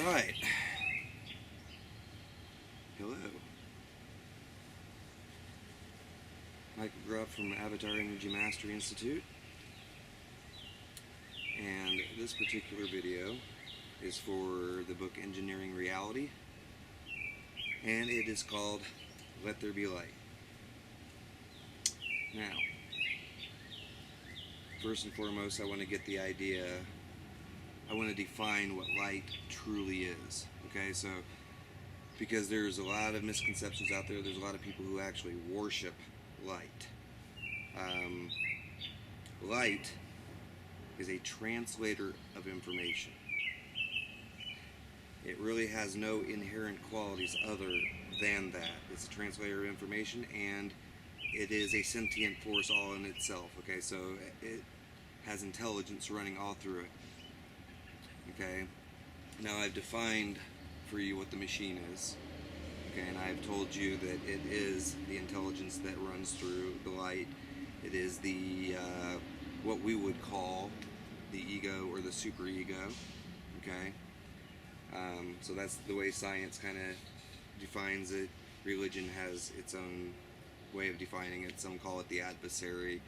Alright. Hello. Michael Grubb from Avatar Energy Mastery Institute. And this particular video is for the book Engineering Reality. And it is called Let There Be Light. Now, first and foremost, I want to get the idea, I want to define what light truly is. Okay, so because there's a lot of misconceptions out there, there's a lot of people who actually worship light. Light is a translator of information. It really has no inherent qualities other than that. It's a translator of information, and it is a sentient force all in itself. Okay, so it has intelligence running all through it. Okay, now I've defined for you what the machine is. Okay, and I've told you that it is the intelligence that runs through the light. It is the what we would call the ego or the superego. Okay, so that's the way science kind of defines it. Religion has its own way of defining it. Some call it the adversary.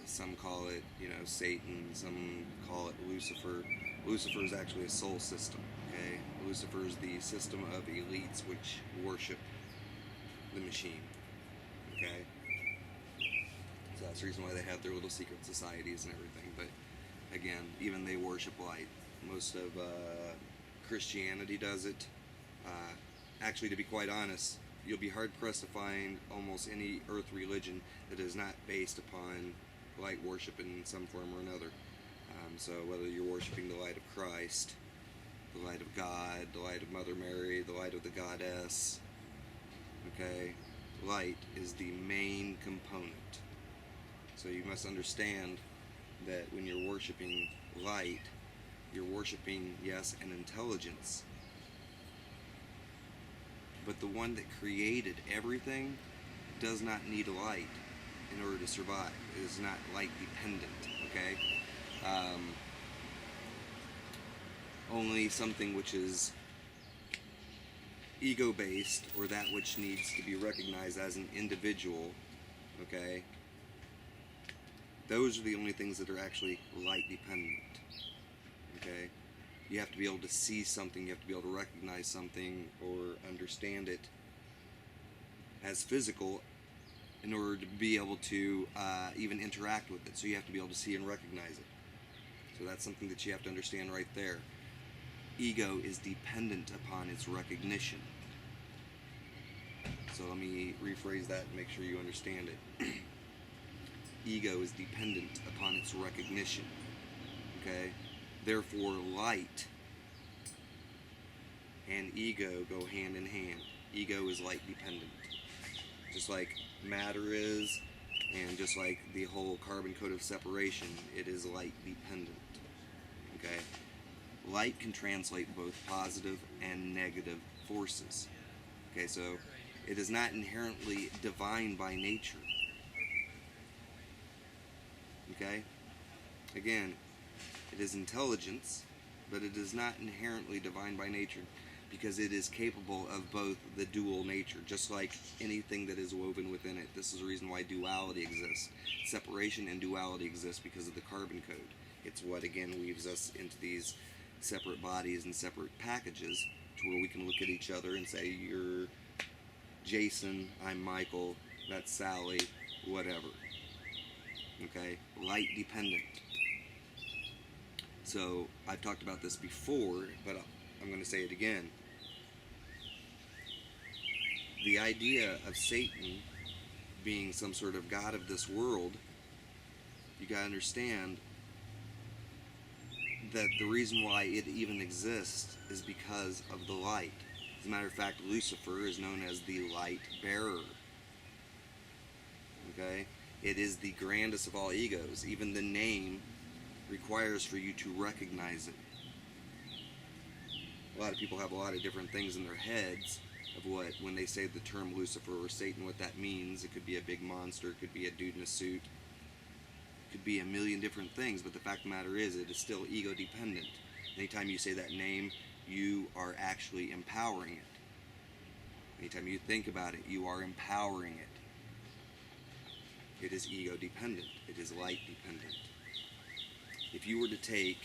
Some call it, Satan. Some call it Lucifer. Lucifer is actually a soul system. Okay, Lucifer is the system of elites which worship the machine. Okay, so that's the reason why they have their little secret societies and everything. But again, even they worship light. Most of Christianity does it. Actually, to be quite honest, you'll be hard pressed to find almost any earth religion that is not based upon light worship in some form or another. So whether you're worshiping the light of Christ, the light of God, the light of Mother Mary, the light of the Goddess, okay, light is the main component. So you must understand that when you're worshiping light, you're worshiping, yes, an intelligence, but the one that created everything does not need light in order to survive. It is not light dependent, okay? Only something which is ego-based, or that which needs to be recognized as an individual, okay? Those are the only things that are actually light dependent, okay? You have to be able to see something, you have to be able to recognize something or understand it as physical in order to be able to even interact with it. So you have to be able to see and recognize it. So that's something that you have to understand right there. Ego is dependent upon its recognition. So let me rephrase that and make sure you understand it. Ego is dependent upon its recognition. Okay? Therefore, light and ego go hand in hand. Ego is light dependent. Just like matter is, and just like the whole carbon code of separation, it is light dependent. Okay? Light can translate both positive and negative forces. Okay, so it is not inherently divine by nature. Okay? Again, it is intelligence, but it is not inherently divine by nature, because it is capable of both the dual nature, just like anything that is woven within it. This is the reason why duality exists. Separation and duality exist because of the carbon code. It's what, again, weaves us into these separate bodies and separate packages to where we can look at each other and say, you're Jason, I'm Michael, that's Sally, whatever. Okay? Light dependent. So, I've talked about this before, but I'm going to say it again. The idea of Satan being some sort of god of this world, you got to understand that the reason why it even exists is because of the light. As a matter of fact, Lucifer is known as the light bearer. Okay? It is the grandest of all egos. Even the name requires for you to recognize it. A lot of people have a lot of different things in their heads of what, when they say the term Lucifer or Satan, what that means. It could be a big monster, it could be a dude in a suit, it could be a million different things, but the fact of the matter is, it is still ego dependent. Anytime you say that name, you are actually empowering it. Anytime you think about it, you are empowering it. It is ego dependent. It is light dependent. If you were to take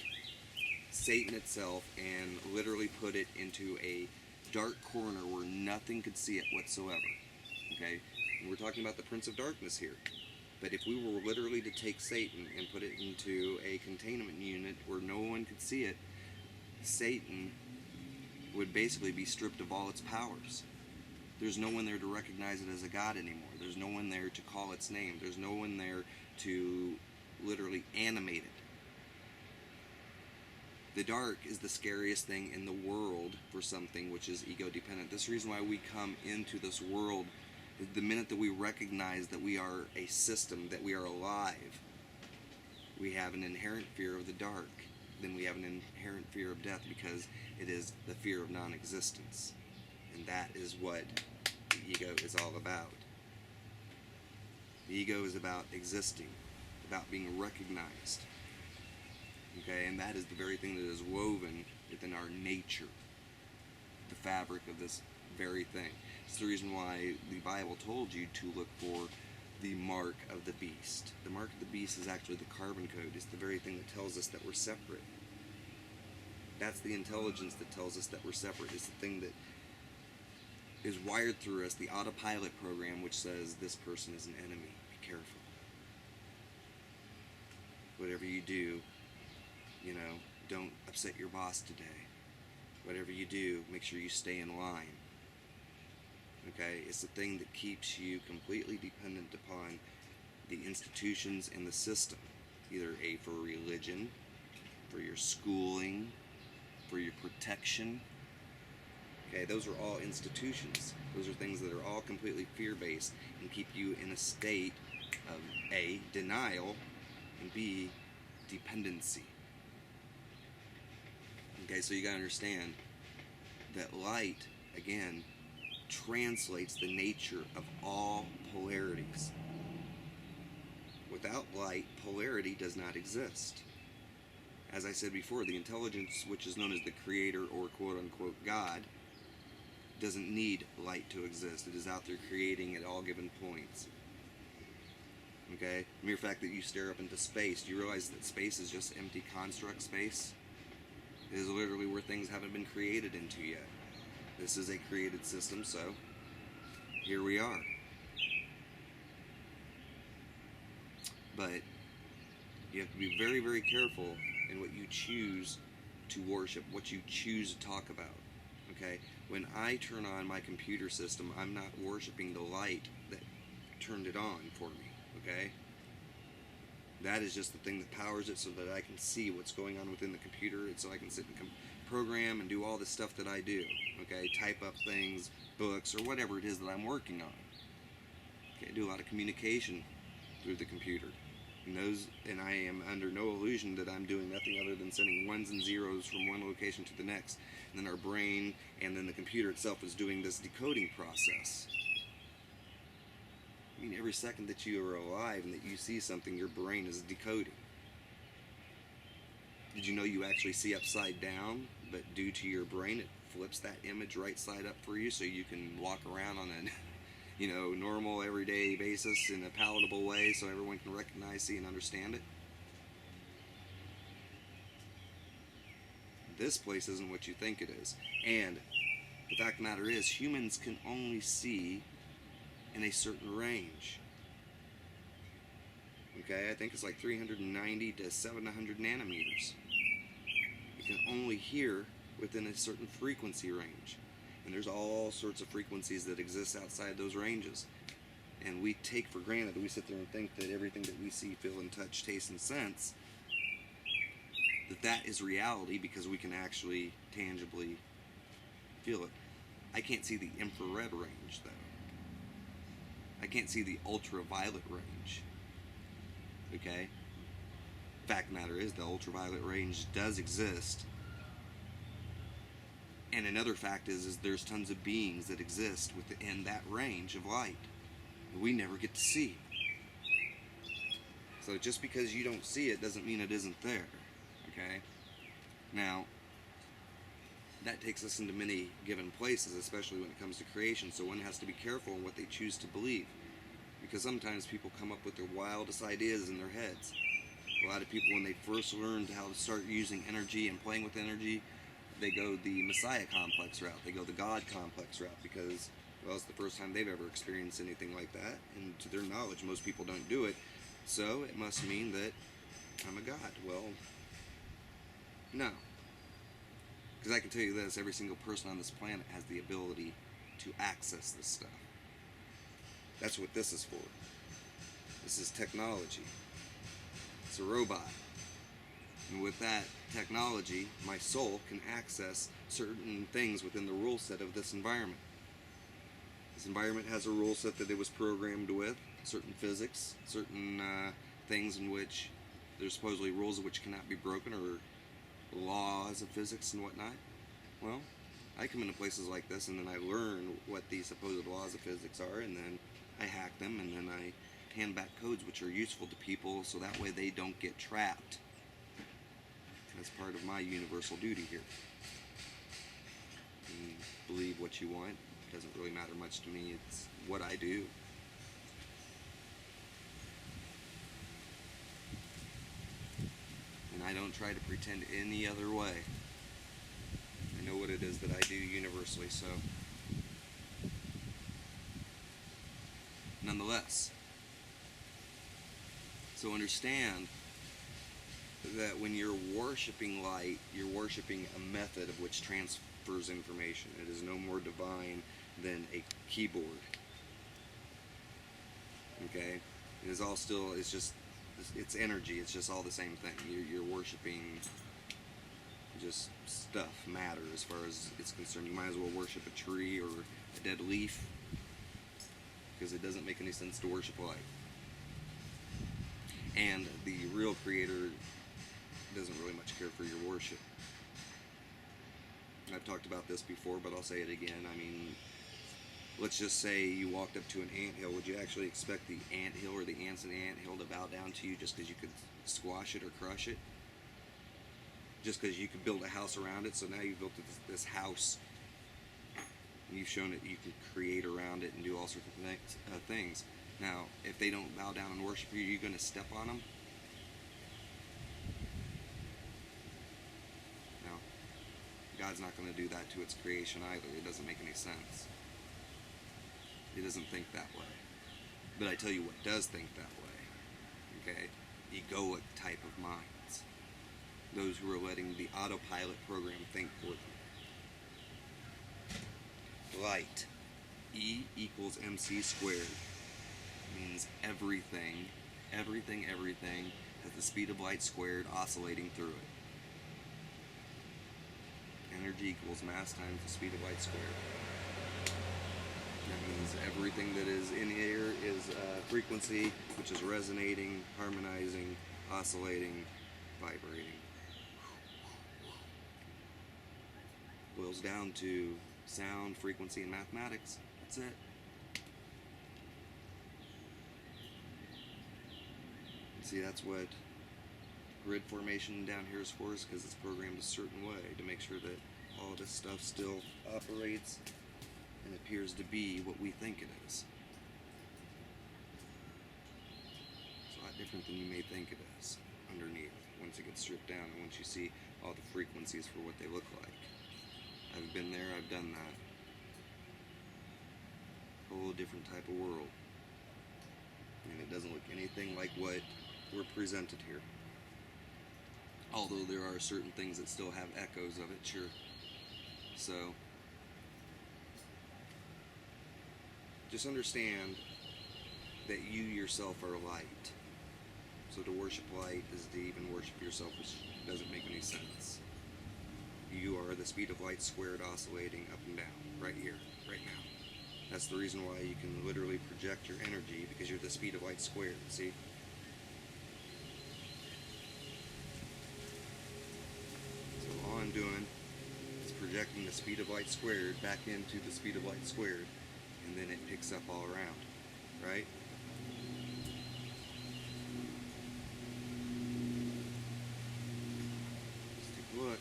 Satan itself and literally put it into a dark corner where nothing could see it whatsoever, okay? And we're talking about the Prince of Darkness here. But if we were literally to take Satan and put it into a containment unit where no one could see it, Satan would basically be stripped of all its powers. There's no one there to recognize it as a god anymore. There's no one there to call its name. There's no one there to literally animate it. The dark is the scariest thing in the world for something which is ego dependent. This is the reason why we come into this world. The minute that we recognize that we are a system, that we are alive, we have an inherent fear of the dark. Then we have an inherent fear of death, because it is the fear of non-existence. And that is what the ego is all about. The ego is about existing, about being recognized. Okay, and that is the very thing that is woven within our nature, the fabric of this very thing. It's the reason why the Bible told you to look for the mark of the beast. The mark of the beast is actually the carbon code. It's the very thing that tells us that we're separate. That's the intelligence that tells us that we're separate. It's the thing that is wired through us, the autopilot program, which says this person is an enemy. Be careful. Whatever you do, don't upset your boss today. Whatever you do, make sure you stay in line. Okay? It's the thing that keeps you completely dependent upon the institutions and the system. Either for religion, for your schooling, for your protection. Okay, those are all institutions. Those are things that are all completely fear-based and keep you in a state of A, denial, and B, dependency. Okay, so you gotta understand that light, again, translates the nature of all polarities. Without light, polarity does not exist. As I said before, the intelligence, which is known as the creator or quote-unquote God, doesn't need light to exist. It is out there creating at all given points. Okay? The mere fact that you stare up into space, do you realize that space is just empty construct space? It is literally where things haven't been created into yet. This is a created system, so here we are. But you have to be very, very careful in what you choose to worship, what you choose to talk about. Okay? When I turn on my computer system, I'm not worshiping the light that turned it on for me. Okay? That is just the thing that powers it, so that I can see what's going on within the computer, and so I can sit and program and do all the stuff that I do. Okay, type up things, books, or whatever it is that I'm working on. Okay, I do a lot of communication through the computer, and I am under no illusion that I'm doing nothing other than sending ones and zeros from one location to the next. And then our brain and then the computer itself is doing this decoding process. I mean, every second that you are alive and that you see something, your brain is decoding. Did you know you actually see upside down, but due to your brain, it flips that image right side up for you, so you can walk around on a, normal, everyday basis in a palatable way, so everyone can recognize, see, and understand it? This place isn't what you think it is. And the fact of the matter is, humans can only see in a certain range. Okay, I think it's like 390 to 700 nanometers. You can only hear within a certain frequency range. And there's all sorts of frequencies that exist outside those ranges. And we take for granted, we sit there and think that everything that we see, feel, and touch, taste, and sense, that is reality, because we can actually tangibly feel it. I can't see the infrared range, though. I can't see the ultraviolet range. Okay? Fact of the matter is, the ultraviolet range does exist. And another fact is there's tons of beings that exist within that range of light that we never get to see. So just because you don't see it doesn't mean it isn't there. Okay? Now, that takes us into many given places, especially when it comes to creation. So one has to be careful in what they choose to believe, because sometimes people come up with their wildest ideas in their heads. A lot of people, when they first learned how to start using energy and playing with energy, they go the Messiah complex route. They go the God complex route because, well, it's the first time they've ever experienced anything like that, and to their knowledge, most people don't do it. So it must mean that I'm a God. Well, no. Because I can tell you this, every single person on this planet has the ability to access this stuff. That's what this is for. This is technology. It's a robot. And with that technology, my soul can access certain things within the rule set of this environment. This environment has a rule set that it was programmed with, certain physics, certain things in which there's supposedly rules of which cannot be broken, or laws of physics and whatnot. Well, I come into places like this and then I learn what these supposed laws of physics are, and then I hack them, and then I hand back codes which are useful to people so that way they don't get trapped. That's part of my universal duty here. And believe what you want. It doesn't really matter much to me. It's what I do. And I don't try to pretend any other way. I know what it is that I do universally, so nonetheless. So understand that when you're worshiping light, you're worshiping a method of which transfers information. It is no more divine than a keyboard. Okay? It is all still, it's energy. It's just all the same thing. You're worshiping just stuff, matter, as far as it's concerned. You might as well worship a tree or a dead leaf, because it doesn't make any sense to worship light. And the real creator doesn't really much care for your worship. I've talked about this before, but I'll say it again. I mean, let's just say you walked up to an anthill. Would you actually expect the anthill or the ants in the anthill to bow down to you just because you could squash it or crush it? Just because you could build a house around it? So now you've built this house, and you've shown that you can create around it and do all sorts of things. Now, if they don't bow down and worship you, are you going to step on them? No. God's not going to do that to its creation either. It doesn't make any sense. It doesn't think that way. But I tell you what does think that way. Okay? Egoic type of minds. Those who are letting the autopilot program think for them. Light. E equals mc squared. Means everything has the speed of light squared oscillating through it. Energy equals mass times the speed of light squared. That means everything that is in here is frequency, which is resonating, harmonizing, oscillating, vibrating. Boils down to sound, frequency, and mathematics. That's it. See, that's what grid formation down here is for, because it's programmed a certain way to make sure that all this stuff still operates and appears to be what we think it is. It's a lot different than you may think it is underneath, once it gets stripped down and once you see all the frequencies for what they look like. I've been there, I've done that. Whole different type of world. And it doesn't look anything like what we're presented here. Although there are certain things that still have echoes of it, sure. So, just understand that you yourself are light. So to worship light is to even worship yourself, which doesn't make any sense. You are the speed of light squared oscillating up and down, right here, right now. That's the reason why you can literally project your energy, because you're the speed of light squared, see? So all I'm doing is projecting the speed of light squared back into the speed of light squared, and then it picks up all around, right? Let's take a look.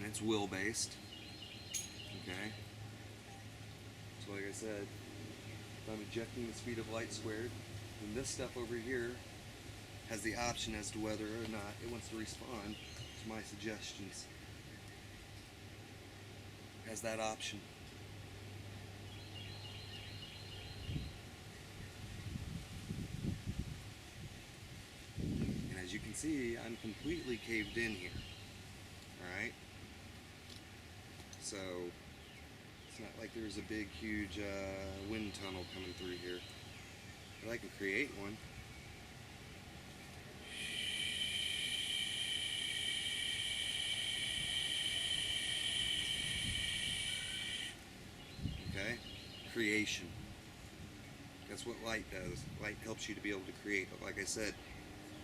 and it's will based. Okay? So like I said, if I'm ejecting the speed of light squared, then this stuff over here has the option as to whether or not it wants to respond to my suggestions. It has that option. And as you can see, I'm completely caved in here. Alright? So, it's not like there's a big, huge wind tunnel coming through here. But I can create one. Okay? Creation. That's what light does. Light helps you to be able to create. But like I said,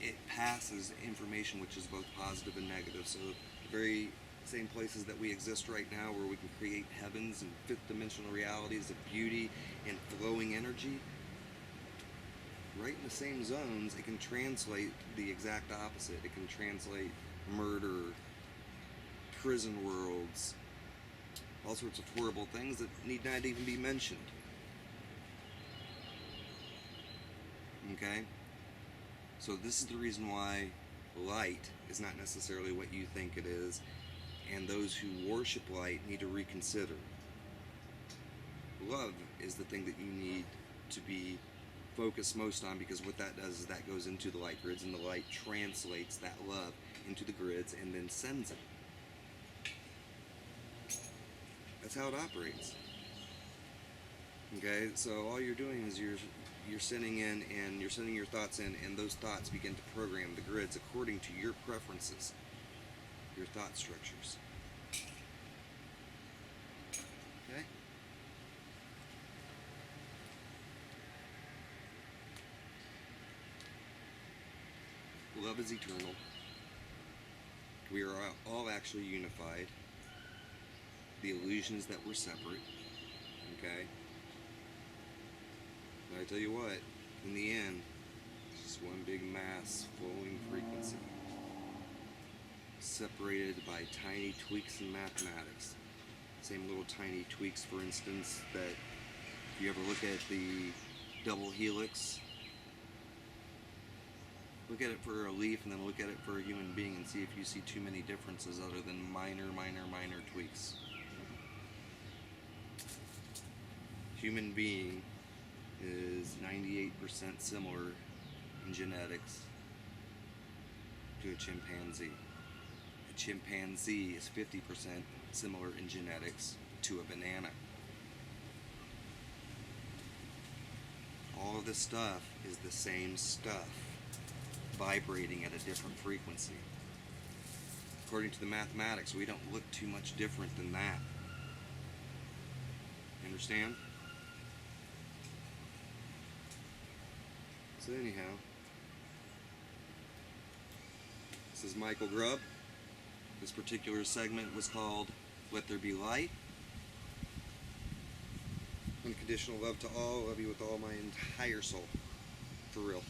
it passes information which is both positive and negative. So the very same places that we exist right now, where we can create heavens and fifth dimensional realities of beauty and flowing energy, right in the same zones, it can translate the exact opposite. It can translate murder, prison worlds, all sorts of horrible things that need not even be mentioned. Okay? So this is the reason why light is not necessarily what you think it is, and those who worship light need to reconsider. Love is the thing that you need to be focused most on, because what that does is that goes into the light grids, and the light translates that love into the grids and then sends it. That's how it operates. Okay, so all you're doing is you're sending in, and you're sending your thoughts in, and those thoughts begin to program the grids according to your preferences, your thought structures. Okay? Love is eternal. We are all actually unified. The illusions that we're separate. Okay? But I tell you what, in the end, it's just one big mass flowing frequency, separated by tiny tweaks in mathematics. Same little tiny tweaks, for instance, that if you ever look at the double helix, look at it for a leaf and then look at it for a human being and see if you see too many differences other than minor tweaks. Human being is 98% similar in genetics to a chimpanzee. A chimpanzee is 50% similar in genetics to a banana. All of this stuff is the same stuff, vibrating at a different frequency. According to the mathematics, we don't look too much different than that. You understand? So anyhow, this is Michael Grubb. This particular segment was called Let There Be Light. Unconditional love to all. Love you with all my entire soul. For real.